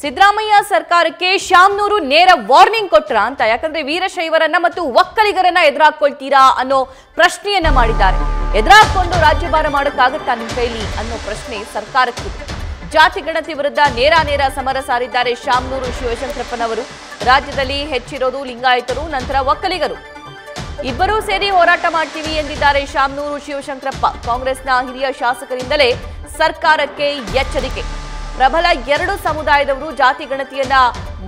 ಸಿದ್ದರಾಮಯ್ಯ ಸರ್ಕಾರಕ್ಕೆ ಶಾಮನೂರು ನೇರ ವಾರ್ನಿಂಗ್ ಕೊಟ್ರ ಅಂತ. ಯಾಕಂದ್ರೆ ವೀರಶೈವರನ್ನ ಮತ್ತು ಒಕ್ಕಲಿಗರನ್ನ ಎದುರಾಕೊಳ್ತೀರಾ ಅನ್ನೋ ಪ್ರಶ್ನೆಯನ್ನ ಮಾಡಿದ್ದಾರೆ. ಎದುರಾಕೊಂಡು ರಾಜ್ಯಭಾರ ಮಾಡೋಕ್ಕಾಗತ್ತಾ ನಿಮ್ಮ ಕೈಲಿ ಅನ್ನೋ ಪ್ರಶ್ನೆ ಸರ್ಕಾರಕ್ಕೆ. ಜಾತಿ ಗಣತಿ ವಿರುದ್ಧ ನೇರ ಸಮರ ಸಾರಿದ್ದಾರೆ ಶಾಮನೂರು ಶಿವಶಂಕರಪ್ಪನವರು. ರಾಜ್ಯದಲ್ಲಿ ಹೆಚ್ಚಿರೋದು ಲಿಂಗಾಯತರು, ನಂತರ ಒಕ್ಕಲಿಗರು. ಇಬ್ಬರೂ ಸೇರಿ ಹೋರಾಟ ಮಾಡ್ತೀವಿ ಎಂದಿದ್ದಾರೆ ಶಾಮನೂರು ಶಿವಶಂಕರಪ್ಪ. ಕಾಂಗ್ರೆಸ್ನ ಹಿರಿಯ ಶಾಸಕರಿಂದಲೇ ಸರ್ಕಾರಕ್ಕೆ ಎಚ್ಚರಿಕೆ. ಪ್ರಬಲ ಎರಡು ಸಮುದಾಯದವರು ಜಾತಿ ಗಣತಿಯನ್ನ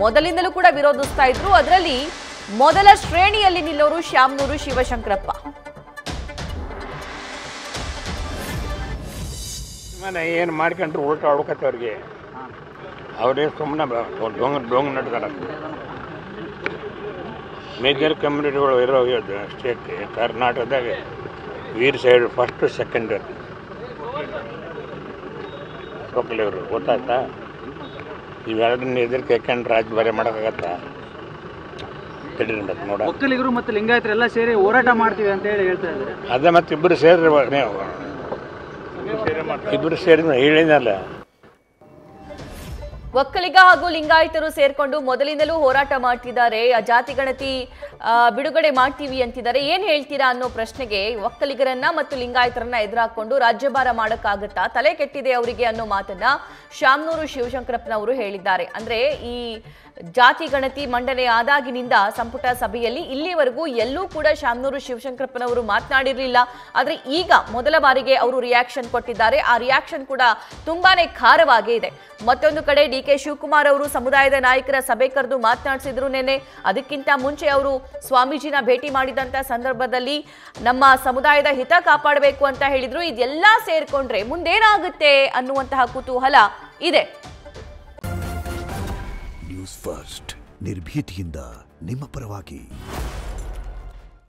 ಮೊದಲಿಂದಲೂ ಕೂಡ ವಿರೋಧಿಸ್ತಾ ಇದ್ರು. ಅದರಲ್ಲಿ ಮೊದಲ ಶ್ರೇಣಿಯಲ್ಲಿ ನಿಲ್ಲೋರು ಶಾಮನೂರು ಶಿವಶಂಕರಪ್ಪ. ಏನು ಮಾಡ್ಕೊಂಡ್ರು ಉಲ್ಟಾ ಹೊಡ್ಕತ್ತೆ ಅವ್ರಿಗೆ. ಅವರೇ ಸುಮ್ಮನೆ ಡೊಂಗ ನಡ್ದಾರ. ಮೇಜರ್ ಕಮ್ಯುನಿಟಿಗಳು ಇರೋ ಸ್ಟೇಟ್ ಕರ್ನಾಟಕದಾಗ ವೀರಶೈವರು ಫಸ್ಟ್ ಸೆಕೆಂಡ್ ಒಕ್ಕಲಿಗರು. ಗೊತ್ತಾಯ್ತಾ? ಇವೆರಡನ್ನ ಎದುರಿಗೆ ಹಾಕೊಂಡು ರಾಜ್ಯಭಾರ ಮಾಡೋಕ್ಕಾಗತ್ತಾ? ತಡೀರಿ ಮತ್ತೆ ನೋಡ. ಒಕ್ಕಲಿಗರು ಮತ್ತು ಲಿಂಗಾಯತರೆಲ್ಲ ಸೇರಿ ಹೋರಾಟ ಮಾಡ್ತೀವಿ ಅಂತ ಹೇಳಿ ಹೇಳ್ತಾ ಇದ್ದಾರೆ. ಅದೇ ಮತ್ತೆ ಇಬ್ಬರು ಸೇರಿ ಹೇಳಿನಲ್ಲ. ಒಕ್ಕಲಿಗ ಹಾಗೂ ಲಿಂಗಾಯತರು ಸೇರ್ಕೊಂಡು ಮೊದಲಿಂದಲೂ ಹೋರಾಟ ಮಾಡ್ತಿದ್ದಾರೆ. ಜಾತಿ ಗಣತಿ ಬಿಡುಗಡೆ ಮಾಡ್ತೀವಿ ಅಂತಿದ್ದಾರೆ. ಏನ್ ಹೇಳ್ತೀರಾ ಅನ್ನೋ ಪ್ರಶ್ನೆಗೆ ಒಕ್ಕಲಿಗರನ್ನ ಮತ್ತು ಲಿಂಗಾಯತರನ್ನ ಎದುರಾಕೊಂಡು ರಾಜ್ಯಭಾರ ಮಾಡೋಕ್ಕಾಗತ್ತಾ, ತಲೆ ಕೆಟ್ಟಿದೆ ಅವರಿಗೆ ಅನ್ನೋ ಮಾತನ್ನ ಶಾಮನೂರು ಶಿವಶಂಕರಪ್ಪನವರು ಹೇಳಿದ್ದಾರೆ. ಅಂದ್ರೆ ಈ ಜಾತಿ ಗಣತಿ ಮಂಡನೆ ಆದಾಗಿನಿಂದ ಸಂಪುಟ ಸಭೆಯಲ್ಲಿ ಇಲ್ಲಿವರೆಗೂ ಎಲ್ಲೂ ಕೂಡ ಶಾಮನೂರು ಶಿವಶಂಕರಪ್ಪನವರು ಮಾತನಾಡಿರಲಿಲ್ಲ. ಆದ್ರೆ ಈಗ ಮೊದಲ ಬಾರಿಗೆ ಅವರು ರಿಯಾಕ್ಷನ್ ಕೊಟ್ಟಿದ್ದಾರೆ. ಆ ರಿಯಾಕ್ಷನ್ ಕೂಡ ತುಂಬಾನೇ ಖಾರವಾಗೇ ಇದೆ. ಮತ್ತೊಂದು ಕಡೆ ಡಿ ಕೆ ಶಿವಕುಮಾರ್ ಅವರು ಸಮುದಾಯದ ನಾಯಕರ ಸಭೆ ಕರೆದು ಮಾತನಾಡಿಸಿದ್ರು ನೆನೆ. ಅದಕ್ಕಿಂತ ಮುಂಚೆ ಅವರು ಸ್ವಾಮೀಜಿನ ಭೇಟಿ ಮಾಡಿದಂತ ಸಂದರ್ಭದಲ್ಲಿ ನಮ್ಮ ಸಮುದಾಯದ ಹಿತ ಕಾಪಾಡಬೇಕು ಅಂತ ಹೇಳಿದ್ರು. ಇದೆಲ್ಲ ಸೇರ್ಕೊಂಡ್ರೆ ಮುಂದೇನಾಗುತ್ತೆ ಅನ್ನುವಂತಹ ಕುತೂಹಲ ಇದೆ. ನ್ಯೂಸ್ ಫಸ್ಟ್ ನಿರ್ಭೀತಿಯಿಂದ ನಿಮ್ಮ ಪರವಾಗಿ.